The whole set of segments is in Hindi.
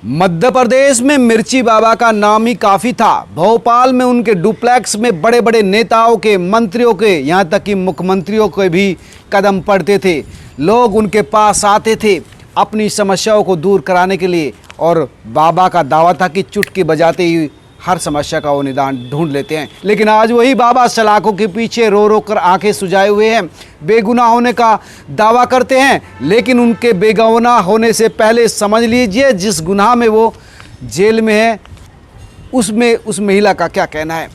मध्य प्रदेश में मिर्ची बाबा का नाम ही काफ़ी था। भोपाल में उनके डुप्लेक्स में बड़े बड़े नेताओं के, मंत्रियों के, यहाँ तक कि मुख्यमंत्रियों के भी कदम पड़ते थे। लोग उनके पास आते थे अपनी समस्याओं को दूर कराने के लिए, और बाबा का दावा था कि चुटकी बजाते ही हर समस्या का वो निदान ढूंढ लेते हैं। लेकिन आज वही बाबा सलाखों के पीछे रो रो कर आंखें सुजाए हुए हैं, बेगुनाह होने का दावा करते हैं। लेकिन उनके बेगुनाह होने से पहले समझ लीजिए जिस गुनाह में वो जेल में है उसमें उस महिला का क्या कहना है।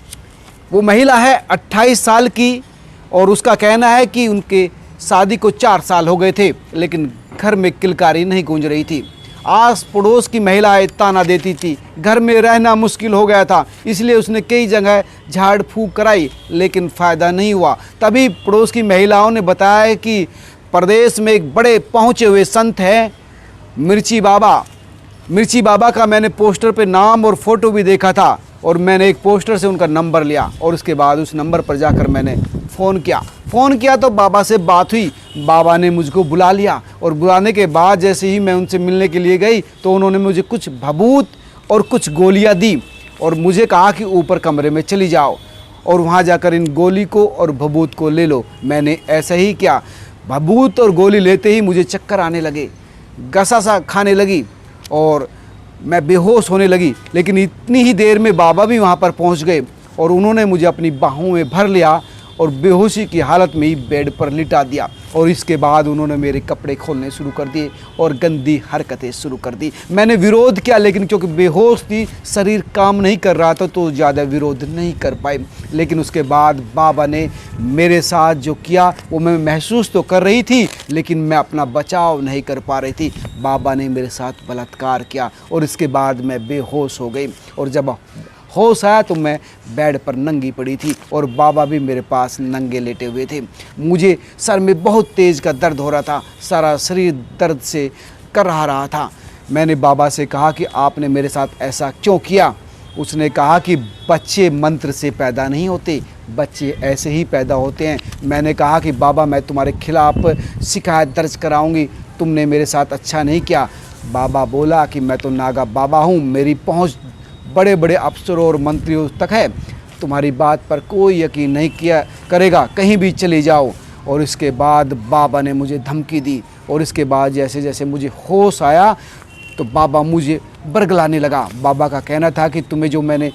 वो महिला है 28 साल की, और उसका कहना है कि उनके शादी को 4 साल हो गए थे, लेकिन घर में किलकारी नहीं गूंज रही थी। आस पड़ोस की महिलाएं ताना देती थी, घर में रहना मुश्किल हो गया था, इसलिए उसने कई जगह झाड़ फूंक कराई, लेकिन फ़ायदा नहीं हुआ। तभी पड़ोस की महिलाओं ने बताया कि प्रदेश में एक बड़े पहुँचे हुए संत हैं मिर्ची बाबा। मिर्ची बाबा का मैंने पोस्टर पे नाम और फ़ोटो भी देखा था, और मैंने एक पोस्टर से उनका नंबर लिया, और उसके बाद उस नंबर पर जाकर मैंने फ़ोन किया तो बाबा से बात हुई। बाबा ने मुझको बुला लिया, और बुलाने के बाद जैसे ही मैं उनसे मिलने के लिए गई तो उन्होंने मुझे कुछ भभूत और कुछ गोलियां दी, और मुझे कहा कि ऊपर कमरे में चली जाओ और वहां जाकर इन गोली को और भभूत को ले लो। मैंने ऐसा ही किया। भभूत और गोली लेते ही मुझे चक्कर आने लगे, गसा सा खाने लगी और मैं बेहोश होने लगी। लेकिन इतनी ही देर में बाबा भी वहाँ पर पहुँच गए, और उन्होंने मुझे अपनी बाहों में भर लिया और बेहोशी की हालत में ही बेड पर लिटा दिया। और इसके बाद उन्होंने मेरे कपड़े खोलने शुरू कर दिए और गंदी हरकतें शुरू कर दी। मैंने विरोध किया, लेकिन क्योंकि बेहोश थी, शरीर काम नहीं कर रहा था, तो ज़्यादा विरोध नहीं कर पाए। लेकिन उसके बाद बाबा ने मेरे साथ जो किया वो मैं महसूस तो कर रही थी, लेकिन मैं अपना बचाव नहीं कर पा रही थी। बाबा ने मेरे साथ बलात्कार किया, और इसके बाद मैं बेहोश हो गई, और जब होश आया तो मैं बेड पर नंगी पड़ी थी, और बाबा भी मेरे पास नंगे लेटे हुए थे। मुझे सर में बहुत तेज़ का दर्द हो रहा था, सारा शरीर दर्द से कर रहा था। मैंने बाबा से कहा कि आपने मेरे साथ ऐसा क्यों किया। उसने कहा कि बच्चे मंत्र से पैदा नहीं होते, बच्चे ऐसे ही पैदा होते हैं। मैंने कहा कि बाबा मैं तुम्हारे खिलाफ़ शिकायत दर्ज कराऊंगी, तुमने मेरे साथ अच्छा नहीं किया। बाबा बोला कि मैं तो नागा बाबा हूँ, मेरी पहुँच बड़े बड़े अफसरों और मंत्रियों तक है, तुम्हारी बात पर कोई यकीन नहीं किया करेगा, कहीं भी चले जाओ। और इसके बाद बाबा ने मुझे धमकी दी, और इसके बाद जैसे जैसे मुझे होश आया तो बाबा मुझे बरगलाने लगा। बाबा का कहना था कि तुम्हें जो मैंने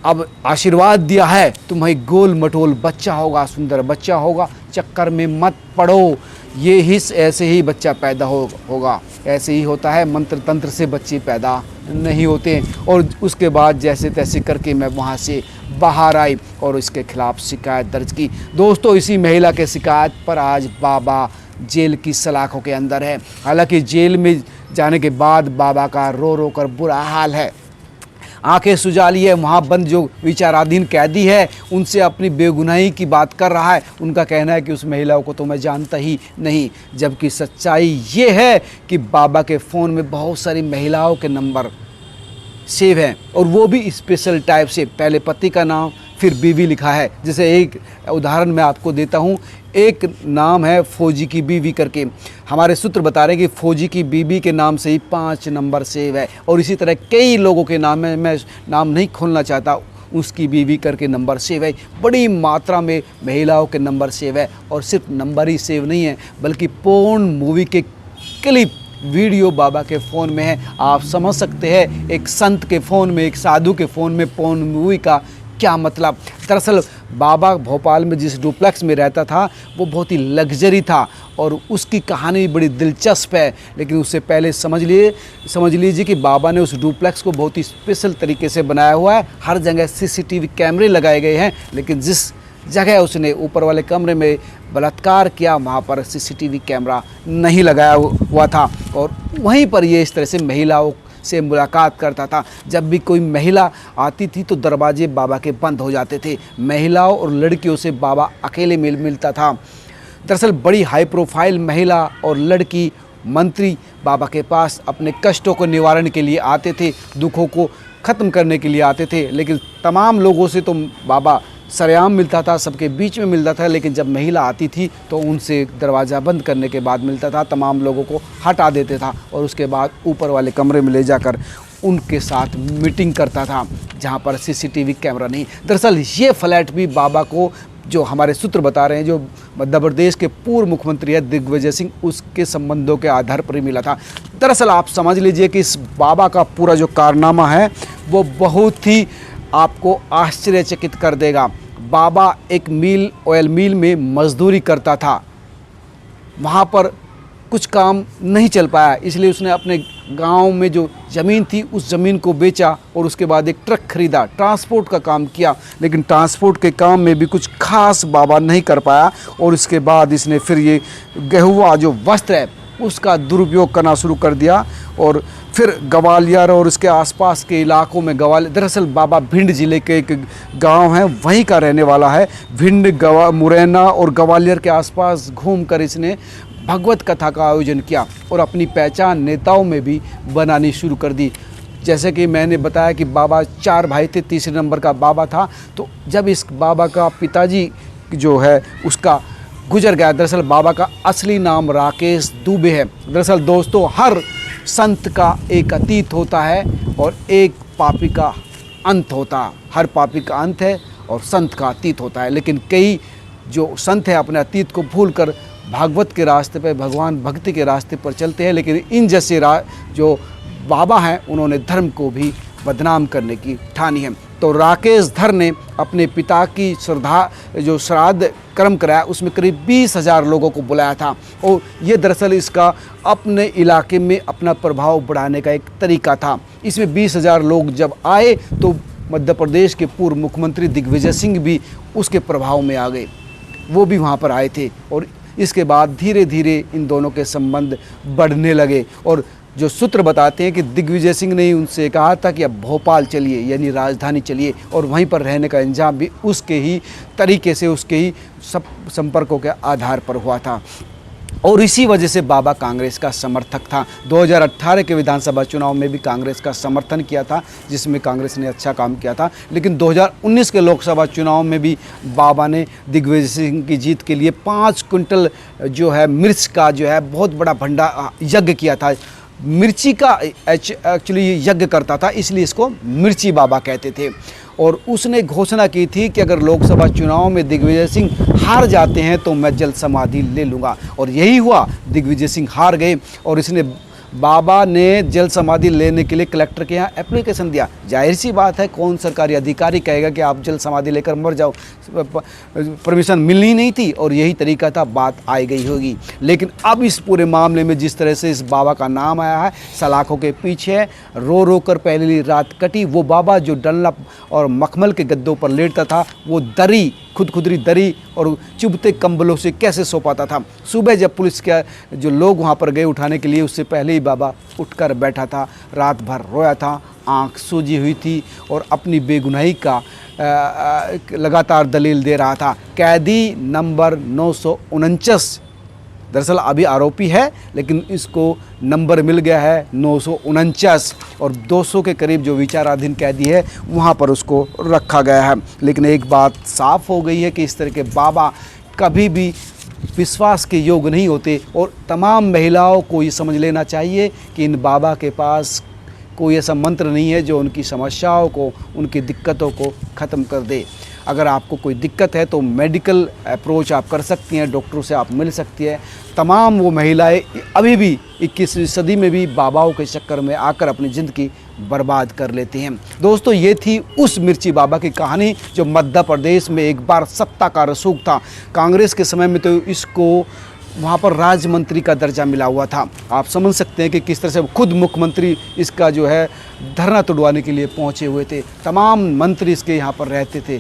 अब आशीर्वाद दिया है, तुम्हें गोल मटोल बच्चा होगा, सुंदर बच्चा होगा, चक्कर में मत पड़ो, ये हिस्स ऐसे ही बच्चा पैदा होगा, ऐसे ही होता है, मंत्र तंत्र से बच्चे पैदा नहीं होते। और उसके बाद जैसे तैसे करके मैं वहाँ से बाहर आई और इसके खिलाफ़ शिकायत दर्ज की। दोस्तों, इसी महिला के शिकायत पर आज बाबा जेल की सलाखों के अंदर है। हालांकि जेल में जाने के बाद बाबा का रो रो कर बुरा हाल है, आंखें सुजा ली है। वहाँ बंद जो विचाराधीन कैदी है उनसे अपनी बेगुनाही की बात कर रहा है। उनका कहना है कि उस महिला को तो मैं जानता ही नहीं, जबकि सच्चाई ये है कि बाबा के फ़ोन में बहुत सारी महिलाओं के नंबर सेव हैं, और वो भी स्पेशल टाइप से, पहले पति का नाम फिर बीवी लिखा है। जैसे एक उदाहरण मैं आपको देता हूँ, एक नाम है फौजी की बीवी करके। हमारे सूत्र बता रहे हैं कि फौजी की बीवी के नाम से ही 5 नंबर सेव है, और इसी तरह कई लोगों के नाम है, मैं नाम नहीं खोलना चाहता, उसकी बीवी करके नंबर सेव है। बड़ी मात्रा में महिलाओं के नंबर सेव है, और सिर्फ नंबर ही सेव नहीं है, बल्कि पोर्न मूवी के क्लिप वीडियो बाबा के फ़ोन में है। आप समझ सकते हैं एक संत के फ़ोन में, एक साधु के फ़ोन में पोर्न मूवी का क्या मतलब। दरअसल बाबा भोपाल में जिस डुप्लेक्स में रहता था वो बहुत ही लग्जरी था, और उसकी कहानी भी बड़ी दिलचस्प है। लेकिन उससे पहले समझ लीजिए कि बाबा ने उस डुप्लेक्स को बहुत ही स्पेशल तरीके से बनाया हुआ है। हर जगह सीसीटीवी कैमरे लगाए गए हैं, लेकिन जिस जगह उसने ऊपर वाले कमरे में बलात्कार किया वहाँ पर सीसीटीवी कैमरा नहीं लगाया हुआ था, और वहीं पर ये इस तरह से महिलाओं से मुलाकात करता था। जब भी कोई महिला आती थी तो दरवाजे बाबा के बंद हो जाते थे। महिलाओं और लड़कियों से बाबा अकेले मिलता था। दरअसल बड़ी हाई प्रोफाइल महिला और लड़की मंत्री बाबा के पास अपने कष्टों को निवारण के लिए आते थे, दुखों को ख़त्म करने के लिए आते थे। लेकिन तमाम लोगों से तो बाबा सरेआम मिलता था, सबके बीच में मिलता था, लेकिन जब महिला आती थी तो उनसे दरवाज़ा बंद करने के बाद मिलता था, तमाम लोगों को हटा देते था और उसके बाद ऊपर वाले कमरे में ले जाकर उनके साथ मीटिंग करता था जहाँ पर सीसीटीवी कैमरा नहीं। दरअसल ये फ्लैट भी बाबा को, जो हमारे सूत्र बता रहे हैं, जो मध्य प्रदेश के पूर्व मुख्यमंत्री है दिग्विजय सिंह, उसके संबंधों के आधार पर ही मिला था। दरअसल आप समझ लीजिए कि इस बाबा का पूरा जो कारनामा है वो बहुत ही आपको आश्चर्यचकित कर देगा। बाबा एक ऑयल मिल में मजदूरी करता था, वहाँ पर कुछ काम नहीं चल पाया, इसलिए उसने अपने गांव में जो ज़मीन थी उस ज़मीन को बेचा और उसके बाद एक ट्रक खरीदा, ट्रांसपोर्ट का काम किया, लेकिन ट्रांसपोर्ट के काम में भी कुछ खास बाबा नहीं कर पाया। और इसके बाद इसने फिर ये गेहुआ जो वस्त्र है उसका दुरुपयोग करना शुरू कर दिया और फिर ग्वालियर और उसके आसपास के इलाकों में दरअसल बाबा भिंड ज़िले के एक गांव है, वहीं का रहने वाला है। भिंड, मुरैना और ग्वालियर के आसपास घूमकर इसने भगवत कथा का आयोजन किया और अपनी पहचान नेताओं में भी बनानी शुरू कर दी। जैसे कि मैंने बताया कि बाबा 4 भाई थे, तीसरे नंबर का बाबा था। तो जब इस बाबा का पिताजी जो है उसका गुजर गया, दरअसल बाबा का असली नाम राकेश दुबे है। दरअसल दोस्तों, हर संत का एक अतीत होता है और एक पापी का अंत होता है। हर पापी का अंत है और संत का अतीत होता है, लेकिन कई जो संत हैं अपने अतीत को भूलकर भागवत के रास्ते पर, भगवान भक्ति के रास्ते पर चलते हैं। लेकिन इन जैसे जो बाबा हैं उन्होंने धर्म को भी बदनाम करने की ठानी है। तो राकेश धर ने अपने पिता की श्राद्ध कर्म कराया, उसमें करीब 20,000 लोगों को बुलाया था और ये दरअसल इसका अपने इलाके में अपना प्रभाव बढ़ाने का एक तरीका था। इसमें 20,000 लोग जब आए तो मध्य प्रदेश के पूर्व मुख्यमंत्री दिग्विजय सिंह भी उसके प्रभाव में आ गए, वो भी वहाँ पर आए थे और इसके बाद धीरे धीरे इन दोनों के संबंध बढ़ने लगे। और जो सूत्र बताते हैं कि दिग्विजय सिंह ने उनसे कहा था कि अब भोपाल चलिए, यानी राजधानी चलिए, और वहीं पर रहने का इंतजाम भी उसके ही तरीके से, उसके ही सब संपर्कों के आधार पर हुआ था। और इसी वजह से बाबा कांग्रेस का समर्थक था। 2018 के विधानसभा चुनाव में भी कांग्रेस का समर्थन किया था, जिसमें कांग्रेस ने अच्छा काम किया था। लेकिन 2019 के लोकसभा चुनाव में भी बाबा ने दिग्विजय सिंह की जीत के लिए 5 क्विंटल जो है मिर्च का जो है बहुत बड़ा यज्ञ किया था। मिर्ची का एक्चुअली यज्ञ करता था, इसलिए इसको मिर्ची बाबा कहते थे। और उसने घोषणा की थी कि अगर लोकसभा चुनाव में दिग्विजय सिंह हार जाते हैं तो मैं जल समाधि ले लूँगा, और यही हुआ। दिग्विजय सिंह हार गए और इसने बाबा ने जल समाधि लेने के लिए कलेक्टर के यहाँ एप्लीकेशन दिया। जाहिर सी बात है, कौन सरकारी अधिकारी कहेगा कि आप जल समाधि लेकर मर जाओ, परमिशन मिलनी नहीं थी और यही तरीका था, बात आई गई होगी। लेकिन अब इस पूरे मामले में जिस तरह से इस बाबा का नाम आया है, सलाखों के पीछे रो रो कर पहली रात कटी। वो बाबा जो डनलप और मखमल के गद्दों पर लेटता था, वो दरी, खुदरी दरी और चुभते कंबलों से कैसे सो पाता था। सुबह जब पुलिस के जो लोग वहाँ पर गए उठाने के लिए, उससे पहले ही बाबा उठकर बैठा था, रात भर रोया था, आँख सूजी हुई थी और अपनी बेगुनाही का लगातार दलील दे रहा था। कैदी नंबर 949, दरअसल अभी आरोपी है लेकिन इसको नंबर मिल गया है 949 और 200 के करीब जो विचाराधीन कैदी है वहाँ पर उसको रखा गया है। लेकिन एक बात साफ हो गई है कि इस तरह के बाबा कभी भी विश्वास के योग्य नहीं होते और तमाम महिलाओं को ये समझ लेना चाहिए कि इन बाबा के पास कोई ऐसा मंत्र नहीं है जो उनकी समस्याओं को, उनकी दिक्कतों को ख़त्म कर दे। अगर आपको कोई दिक्कत है तो मेडिकल अप्रोच आप कर सकती हैं, डॉक्टरों से आप मिल सकती है। तमाम वो महिलाएं अभी भी 21वीं सदी में भी बाबाओं के चक्कर में आकर अपनी ज़िंदगी बर्बाद कर लेती हैं। दोस्तों, ये थी उस मिर्ची बाबा की कहानी जो मध्य प्रदेश में एक बार सत्ता का रसूख था। कांग्रेस के समय में तो इसको वहाँ पर राज्य मंत्री का दर्जा मिला हुआ था। आप समझ सकते हैं कि किस तरह से खुद मुख्यमंत्री इसका जो है धरना तोड़वाने के लिए पहुँचे हुए थे। तमाम मंत्री इसके यहाँ पर रहते थे,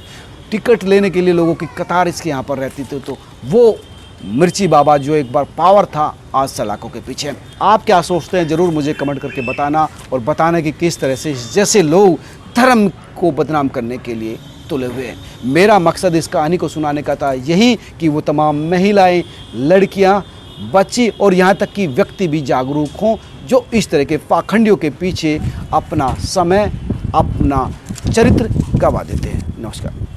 टिकट लेने के लिए लोगों की कतार इसके यहाँ पर रहती थी। तो वो मिर्ची बाबा जो एक बार पावर था, आज सलाखों के पीछे। आप क्या सोचते हैं, ज़रूर मुझे कमेंट करके बताना और बताना कि किस तरह से जैसे लोग धर्म को बदनाम करने के लिए तुले हुए हैं। मेरा मकसद इस कहानी को सुनाने का था यही कि वो तमाम महिलाएं, लड़कियां, बच्ची और यहाँ तक कि व्यक्ति भी जागरूक हों जो इस तरह के पाखंडियों के पीछे अपना समय, अपना चरित्र गंवा देते हैं। नमस्कार।